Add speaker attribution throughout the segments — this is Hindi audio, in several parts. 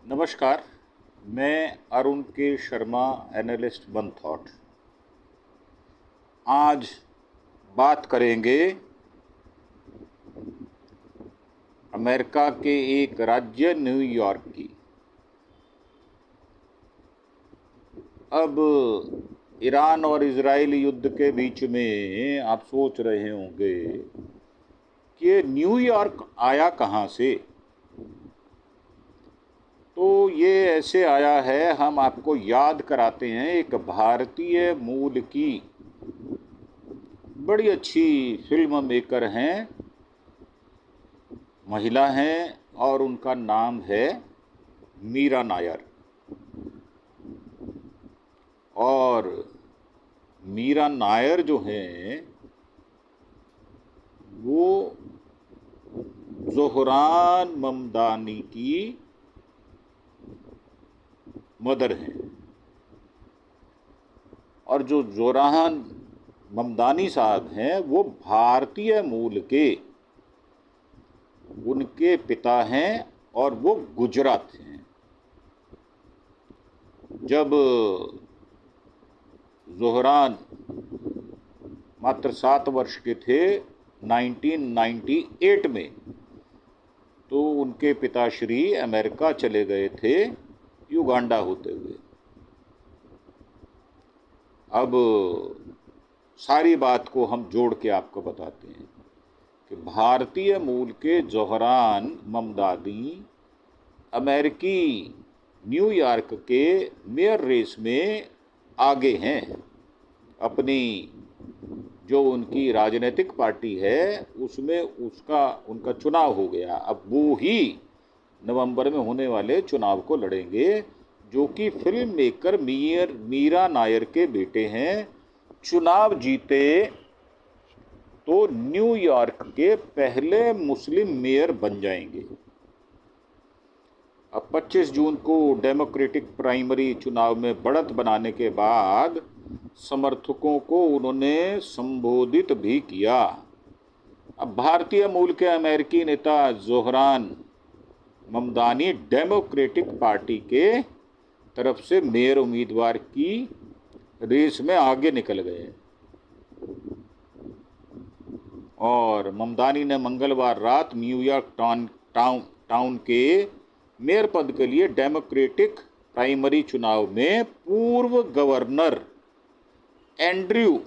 Speaker 1: नमस्कार। मैं अरुण के शर्मा, एनालिस्ट वन थॉट। आज बात करेंगे अमेरिका के एक राज्य न्यूयॉर्क की। अब ईरान और इजराइल युद्ध के बीच में आप सोच रहे होंगे कि न्यूयॉर्क आया कहाँ से। तो ये ऐसे आया है, हम आपको याद कराते हैं। एक भारतीय मूल की बड़ी अच्छी फिल्म मेकर हैं, महिला हैं, और उनका नाम है मीरा नायर। और मीरा नायर जो हैं वो ज़ोहरान ममदानी की मदर हैं। और जो ज़ोहरान ममदानी साहब हैं वो भारतीय मूल के उनके पिता हैं और वो गुजरात हैं। जब ज़ोहरान मात्र 7 वर्ष के थे 1998 में, तो उनके पिताश्री अमेरिका चले गए थे युगांडा होते हुए। अब सारी बात को हम जोड़ के आपको बताते हैं कि भारतीय मूल के ज़ोहरान ममदानी अमेरिकी न्यूयॉर्क के मेयर रेस में आगे हैं। अपनी जो उनकी राजनीतिक पार्टी है उसमें उनका चुनाव हो गया। अब वो ही नवंबर में होने वाले चुनाव को लड़ेंगे, जो कि फिल्म मेकर मीरा नायर के बेटे हैं। चुनाव जीते तो न्यूयॉर्क के पहले मुस्लिम मेयर बन जाएंगे। अब 25 जून को डेमोक्रेटिक प्राइमरी चुनाव में बढ़त बनाने के बाद समर्थकों को उन्होंने संबोधित भी किया। अब भारतीय मूल के अमेरिकी नेता ज़ोहरान ममदानी डेमोक्रेटिक पार्टी के तरफ से मेयर उम्मीदवार की रेस में आगे निकल गए। और ममदानी ने मंगलवार रात न्यूयॉर्क टाउन के मेयर पद के लिए डेमोक्रेटिक प्राइमरी चुनाव में पूर्व गवर्नर एंड्रयू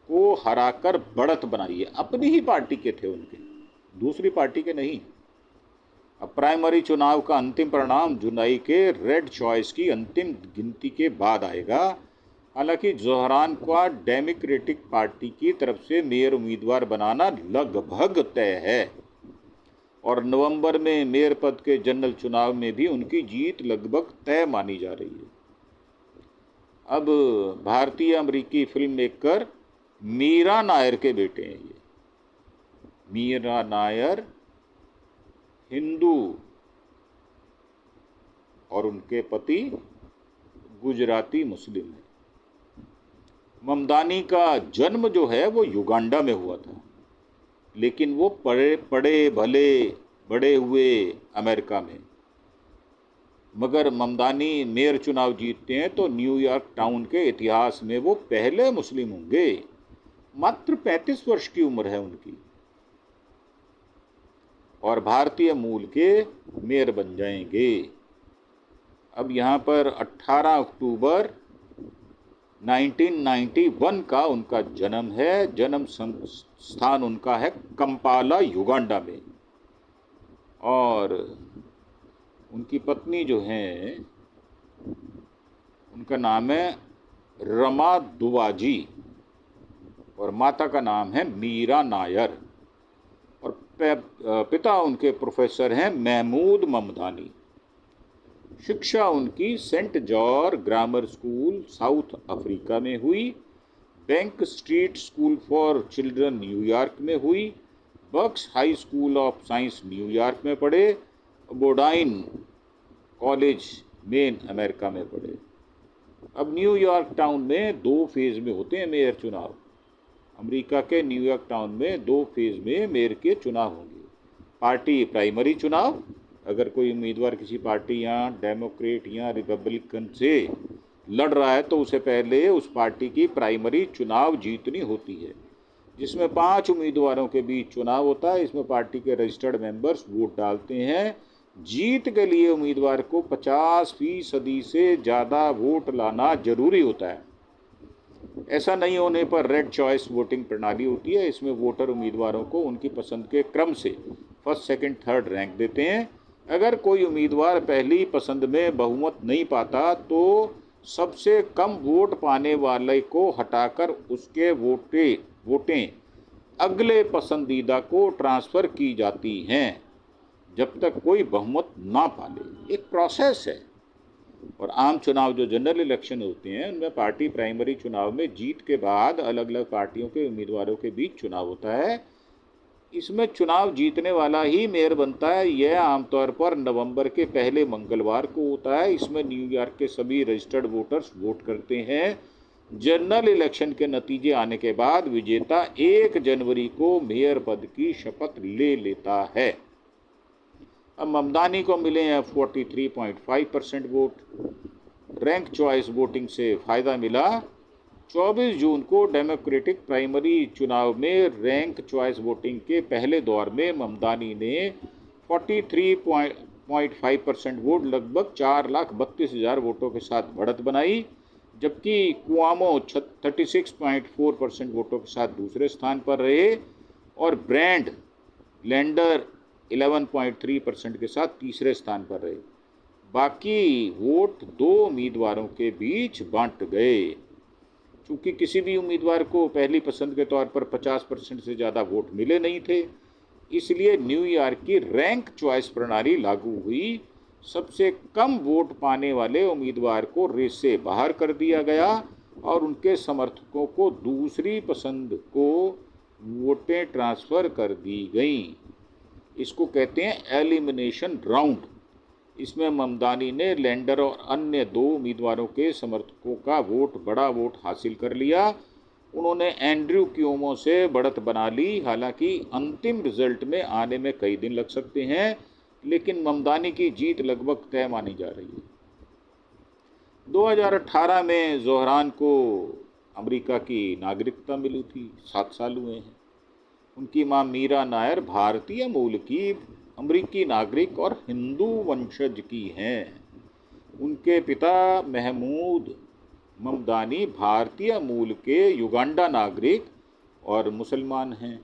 Speaker 1: को हराकर बढ़त बनाई है। अपनी ही पार्टी के थे उनके, दूसरी पार्टी के नहीं। अब प्राइमरी चुनाव का अंतिम परिणाम जुलाई के रेड चॉइस की अंतिम गिनती के बाद आएगा। हालांकि ज़ोहरान का डेमोक्रेटिक पार्टी की तरफ से मेयर उम्मीदवार बनाना लगभग तय है। और नवंबर में मेयर पद के जनरल चुनाव में भी उनकी जीत लगभग तय मानी जा रही है। अब भारतीय अमेरिकी फिल्म मेकर मीरा नायर के बेटे हैं ये। मीरा नायर हिंदू और उनके पति गुजराती मुस्लिम है। ममदानी का जन्म जो है वो युगांडा में हुआ था, लेकिन वो बड़े हुए अमेरिका में। मगर ममदानी मेयर चुनाव जीतते हैं तो न्यूयॉर्क टाउन के इतिहास में वो पहले मुस्लिम होंगे। मात्र 35 वर्ष की उम्र है उनकी, और भारतीय मूल के मेयर बन जाएंगे। अब यहाँ पर 18 अक्टूबर 1991 का उनका जन्म है। जन्म स्थान उनका है कंपाला, युगांडा में। और उनकी पत्नी जो हैं उनका नाम है रमा दुवाजी और माता का नाम है मीरा नायर। और पिता उनके प्रोफेसर हैं महमूद ममदानी। शिक्षा उनकी Saint George grammar school south Africa में हुई, bank street school for children New York में हुई, बक्स high school of science New York में पढ़े, बोडाइन कॉलेज मेन अमेरिका में पढ़े। अब न्यूयॉर्क टाउन में 2 फेज में होते हैं मेयर चुनाव। अमेरिका के न्यूयॉर्क टाउन में 2 फेज में मेयर के चुनाव होंगे। पार्टी प्राइमरी चुनाव अगर कोई उम्मीदवार किसी पार्टी या डेमोक्रेट या रिपब्लिकन से लड़ रहा है तो उसे पहले उस पार्टी की प्राइमरी चुनाव जीतनी होती है, जिसमें 5 उम्मीदवारों के बीच चुनाव होता है। इसमें पार्टी के रजिस्टर्ड मेंबर्स वोट डालते हैं। जीत के लिए उम्मीदवार को 50% से ज़्यादा वोट लाना जरूरी होता है। ऐसा नहीं होने पर रेड चॉइस वोटिंग प्रणाली होती है। इसमें वोटर उम्मीदवारों को उनकी पसंद के क्रम से फर्स्ट, सेकंड, थर्ड रैंक देते हैं। अगर कोई उम्मीदवार पहली पसंद में बहुमत नहीं पाता तो सबसे कम वोट पाने वाले को हटाकर उसके वोटें अगले पसंदीदा को ट्रांसफ़र की जाती हैं जब तक कोई बहुमत ना पाले। एक प्रोसेस है। और आम चुनाव जो जनरल इलेक्शन होते हैं उनमें पार्टी प्राइमरी चुनाव में जीत के बाद अलग अलग पार्टियों के उम्मीदवारों के बीच चुनाव होता है। इसमें चुनाव जीतने वाला ही मेयर बनता है। यह आमतौर पर नवंबर के पहले मंगलवार को होता है। इसमें न्यूयॉर्क के सभी रजिस्टर्ड वोटर्स वोट करते हैं। जनरल इलेक्शन के नतीजे आने के बाद विजेता 1 जनवरी को मेयर पद की शपथ ले लेता है। अब ममदानी को मिले हैं 43.5% वोट। रैंक चॉइस वोटिंग से फ़ायदा मिला। 24 जून को डेमोक्रेटिक प्राइमरी चुनाव में रैंक चॉइस वोटिंग के पहले दौर में ममदानी ने 43.5% वोट, लगभग 4,32,000 वोटों के साथ बढ़त बनाई, जबकि कुआमो 36.4% वोटों के साथ दूसरे स्थान पर रहे और ब्रैंड लैंडर 11.3% के साथ तीसरे स्थान पर रहे। बाकी वोट 2 उम्मीदवारों के बीच बांट गए। चूँकि किसी भी उम्मीदवार को पहली पसंद के तौर पर 50% से ज़्यादा वोट मिले नहीं थे, इसलिए न्यूयॉर्क की रैंक चॉइस प्रणाली लागू हुई। सबसे कम वोट पाने वाले उम्मीदवार को रेस से बाहर कर दिया गया और उनके समर्थकों को दूसरी पसंद को वोटें ट्रांसफ़र कर दी गईं। इसको कहते हैं एलिमिनेशन राउंड। इसमें ममदानी ने लैंडर और अन्य 2 उम्मीदवारों के समर्थकों का बड़ा वोट हासिल कर लिया। उन्होंने एंड्रयू क्यूमो से बढ़त बना ली। हालांकि अंतिम रिजल्ट में आने में कई दिन लग सकते हैं, लेकिन ममदानी की जीत लगभग तय मानी जा रही है। 2018 में ज़ोहरान को अमेरिका की नागरिकता मिली थी। 7 साल हुए हैं। उनकी मां मीरा नायर भारतीय मूल की अमेरिकी नागरिक और हिंदू वंशज की हैं। उनके पिता महमूद ममदानी भारतीय मूल के युगांडा नागरिक और मुसलमान हैं।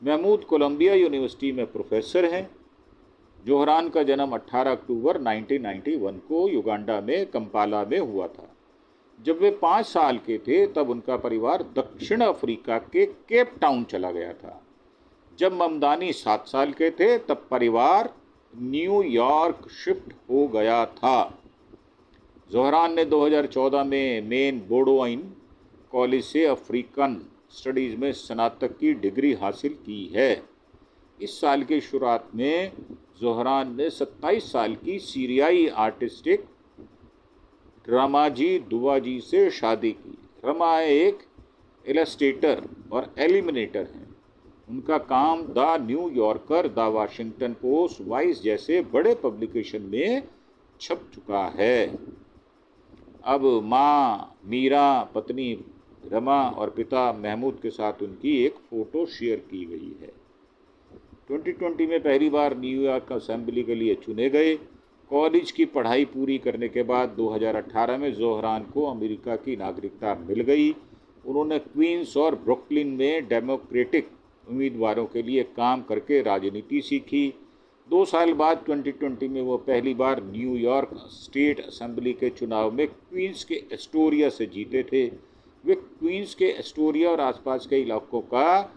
Speaker 1: महमूद कोलंबिया यूनिवर्सिटी में प्रोफेसर हैं। ज़ोहरान का जन्म 18 अक्टूबर 1991 को युगांडा में कंपाला में हुआ था। जब वे 5 साल के थे तब उनका परिवार दक्षिण अफ्रीका के केप टाउन चला गया था। जब ममदानी 7 साल के थे तब परिवार न्यूयॉर्क शिफ्ट हो गया था। ज़ोहरान ने 2014 में मेन बोडोइन कॉलेज से अफ्रीकन स्टडीज़ में स्नातक की डिग्री हासिल की है। इस साल की शुरुआत में ज़ोहरान ने 27 साल की सीरियाई आर्टिस्टिक रमाजी दुवाजी से शादी की। रमा एक इलस्ट्रेटर और एलिमिनेटर हैं। उनका काम the new yorker, the Washington post, vice जैसे बड़े पब्लिकेशन में छप चुका है। अब माँ मीरा, पत्नी रमा और पिता महमूद के साथ उनकी एक फ़ोटो शेयर की गई है। 2020 में पहली बार न्यूयॉर्क असेंबली के लिए चुने गए। कॉलेज की पढ़ाई पूरी करने के बाद 2018 में ज़ोहरान को अमेरिका की नागरिकता मिल गई। उन्होंने क्वींस और ब्रुकलिन में डेमोक्रेटिक उम्मीदवारों के लिए काम करके राजनीति सीखी। 2 साल बाद 2020 में वो पहली बार न्यूयॉर्क स्टेट असेंबली के चुनाव में क्वींस के एस्टोरिया से जीते थे। वे क्वींस के एस्टोरिया और आसपास के इलाकों का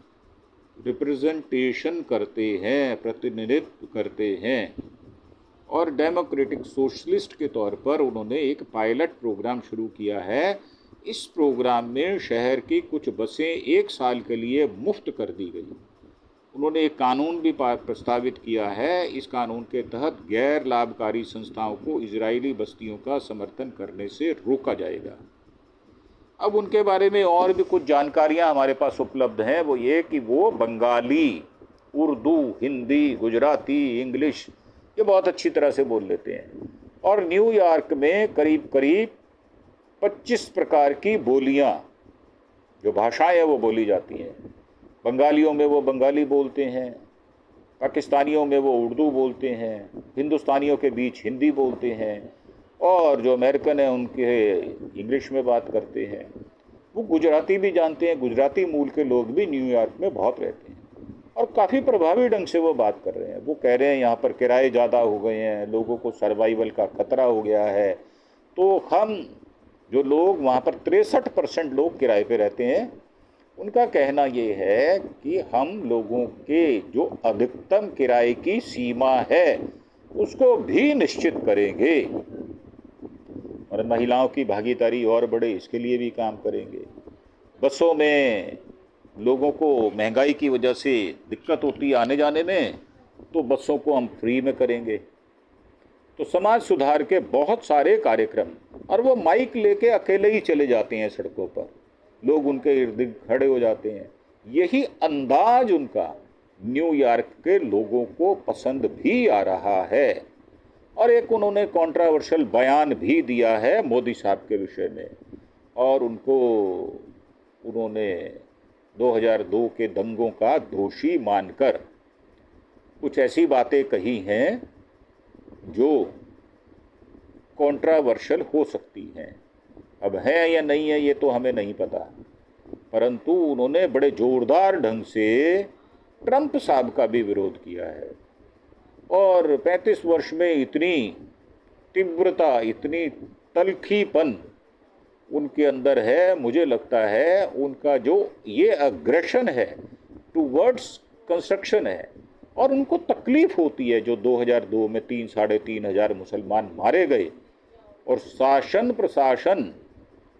Speaker 1: रिप्रेजेंटेशन करते हैं, प्रतिनिधित्व करते हैं। और डेमोक्रेटिक सोशलिस्ट के तौर पर उन्होंने एक पायलट प्रोग्राम शुरू किया है। इस प्रोग्राम में शहर की कुछ बसें 1 साल के लिए मुफ्त कर दी गई। उन्होंने एक कानून भी प्रस्तावित किया है। इस कानून के तहत गैर लाभकारी संस्थाओं को इजरायली बस्तियों का समर्थन करने से रोका जाएगा। अब उनके बारे में और भी कुछ जानकारियां हमारे पास उपलब्ध हैं। वो ये कि वो बंगाली, उर्दू, हिंदी, गुजराती, इंग्लिश ये बहुत अच्छी तरह से बोल लेते हैं। और न्यूयॉर्क में करीब करीब 25 प्रकार की बोलियां, जो भाषाएं वो बोली जाती हैं। बंगालियों में वो बंगाली बोलते हैं, पाकिस्तानियों में वो उर्दू बोलते हैं, हिंदुस्तानियों के बीच हिंदी बोलते हैं, और जो अमेरिकन हैं उनके इंग्लिश में बात करते हैं। वो गुजराती भी जानते हैं, गुजराती मूल के लोग भी न्यूयॉर्क में बहुत रहते हैं और काफ़ी प्रभावी ढंग से वो बात कर रहे हैं। वो कह रहे हैं यहाँ पर किराए ज़्यादा हो गए हैं, लोगों को सर्वाइवल का खतरा हो गया है। तो हम जो लोग वहाँ पर 63% लोग किराए पे रहते हैं, उनका कहना ये है कि हम लोगों के जो अधिकतम किराए की सीमा है उसको भी निश्चित करेंगे और महिलाओं की भागीदारी और बढ़े इसके लिए भी काम करेंगे। बसों में लोगों को महंगाई की वजह से दिक्कत होती है आने जाने में, तो बसों को हम फ्री में करेंगे। तो समाज सुधार के बहुत सारे कार्यक्रम, और वो माइक लेके अकेले ही चले जाते हैं सड़कों पर, लोग उनके इर्द गिर्द खड़े हो जाते हैं। यही अंदाज उनका न्यूयॉर्क के लोगों को पसंद भी आ रहा है। और एक उन्होंने कंट्रोवर्शियल बयान भी दिया है मोदी साहब के विषय में, और उन्होंने 2002 के दंगों का दोषी मानकर कुछ ऐसी बातें कही हैं जो कंट्रोवर्शियल हो सकती हैं। अब है या नहीं है ये तो हमें नहीं पता, परंतु उन्होंने बड़े जोरदार ढंग से ट्रंप साहब का भी विरोध किया है। और 35 वर्ष में इतनी तीव्रता, इतनी तल्खीपन उनके अंदर है, मुझे लगता है उनका जो ये अग्रेशन है टूवर्ड्स कंस्ट्रक्शन है, और उनको तकलीफ होती है जो 2002 में 3-3.5 हजार मुसलमान मारे गए और शासन प्रशासन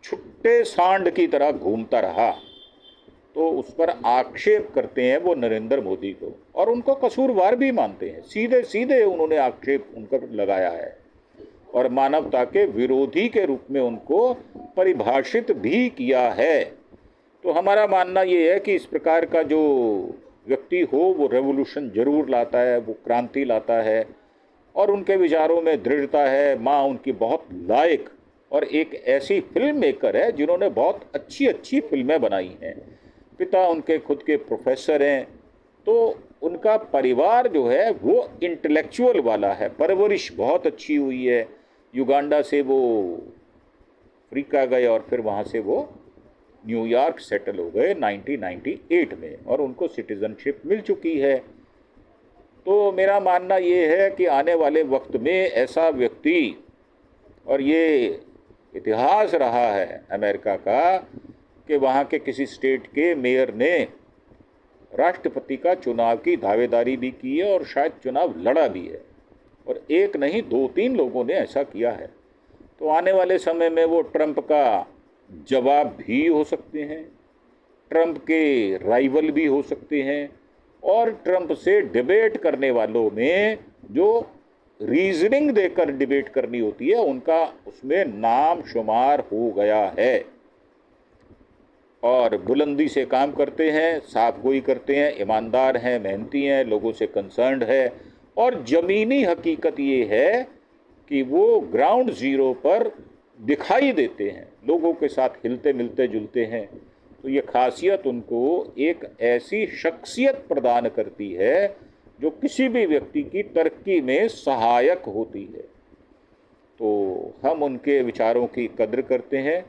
Speaker 1: छुट्टे सांड की तरह घूमता रहा, तो उस पर आक्षेप करते हैं वो नरेंद्र मोदी को, और उनको कसूरवार भी मानते हैं। सीधे सीधे उन्होंने आक्षेप उन पर लगाया है और मानवता के विरोधी के रूप में उनको परिभाषित भी किया है। तो हमारा मानना ये है कि इस प्रकार का जो व्यक्ति हो वो रेवोल्यूशन जरूर लाता है, वो क्रांति लाता है, और उनके विचारों में दृढ़ता है। माँ उनकी बहुत लायक और एक ऐसी फिल्म मेकर है जिन्होंने बहुत अच्छी अच्छी फिल्में बनाई हैं। पिता उनके खुद के प्रोफेसर हैं, तो उनका परिवार जो है वो इंटेलेक्चुअल वाला है, परवरिश बहुत अच्छी हुई है। युगांडा से वो अफ्रीका गए और फिर वहाँ से वो न्यूयॉर्क सेटल हो गए 1998 में, और उनको सिटीजनशिप मिल चुकी है। तो मेरा मानना ये है कि आने वाले वक्त में ऐसा व्यक्ति, और ये इतिहास रहा है अमेरिका का कि वहाँ के किसी स्टेट के मेयर ने राष्ट्रपति का चुनाव की दावेदारी भी की है और शायद चुनाव लड़ा भी है, और एक नहीं 2-3 लोगों ने ऐसा किया है। तो आने वाले समय में वो ट्रंप का जवाब भी हो सकते हैं, ट्रंप के राइवल भी हो सकते हैं, और ट्रंप से डिबेट करने वालों में जो रीजनिंग देकर डिबेट करनी होती है उनका उसमें नाम शुमार हो गया है। और बुलंदी से काम करते हैं, साफ गोई करते हैं, ईमानदार हैं, मेहनती हैं, लोगों से कंसर्न्ड है, और ज़मीनी हकीकत ये है कि वो ग्राउंड ज़ीरो पर दिखाई देते हैं, लोगों के साथ हिलते मिलते जुलते हैं। तो ये खासियत उनको एक ऐसी शख्सियत प्रदान करती है जो किसी भी व्यक्ति की तरक्की में सहायक होती है। तो हम उनके विचारों की कद्र करते हैं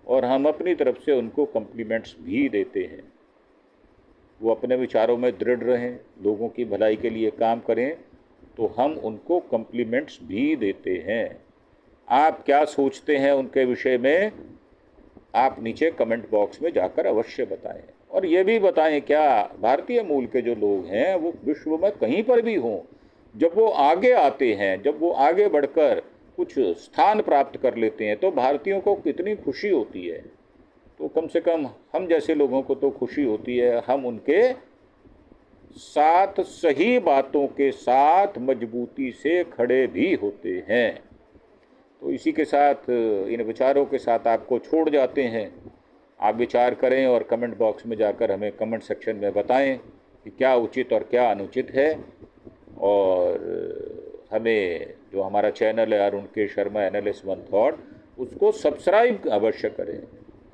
Speaker 1: और हम अपनी तरफ से उनको कम्प्लीमेंट्स भी देते हैं। वो अपने विचारों में दृढ़ रहें, लोगों की भलाई के लिए काम करें, तो हम उनको कम्प्लीमेंट्स भी देते हैं। आप क्या सोचते हैं उनके विषय में, आप नीचे कमेंट बॉक्स में जाकर अवश्य बताएं। और ये भी बताएं क्या भारतीय मूल के जो लोग हैं वो विश्व में कहीं पर भी हों, जब वो आगे आते हैं, जब वो आगे बढ़कर कुछ स्थान प्राप्त कर लेते हैं, तो भारतीयों को कितनी खुशी होती है। तो कम से कम हम जैसे लोगों को तो खुशी होती है, हम उनके साथ सही बातों के साथ मजबूती से खड़े भी होते हैं। तो इसी के साथ, इन विचारों के साथ आपको छोड़ जाते हैं। आप विचार करें और कमेंट बॉक्स में जाकर हमें कमेंट सेक्शन में बताएं कि क्या उचित और क्या अनुचित है, और हमें जो हमारा चैनल है अरुण के शर्मा एनालिस्ट वन थॉट, उसको सब्सक्राइब अवश्य करें।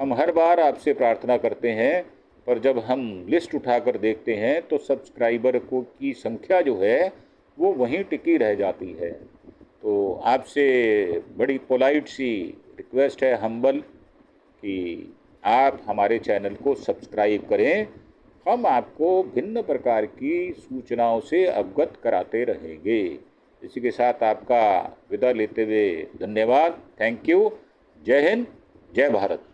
Speaker 1: हम हर बार आपसे प्रार्थना करते हैं, पर जब हम लिस्ट उठाकर देखते हैं तो सब्सक्राइबर को की संख्या जो है वो वहीं टिकी रह जाती है। तो आपसे बड़ी पोलाइट सी रिक्वेस्ट है, हम्बल, कि आप हमारे चैनल को सब्सक्राइब करें। हम आपको भिन्न प्रकार की सूचनाओं से अवगत कराते रहेंगे। इसी के साथ आपका विदा लेते हुए धन्यवाद। Thank you. जय हिंद, जय भारत।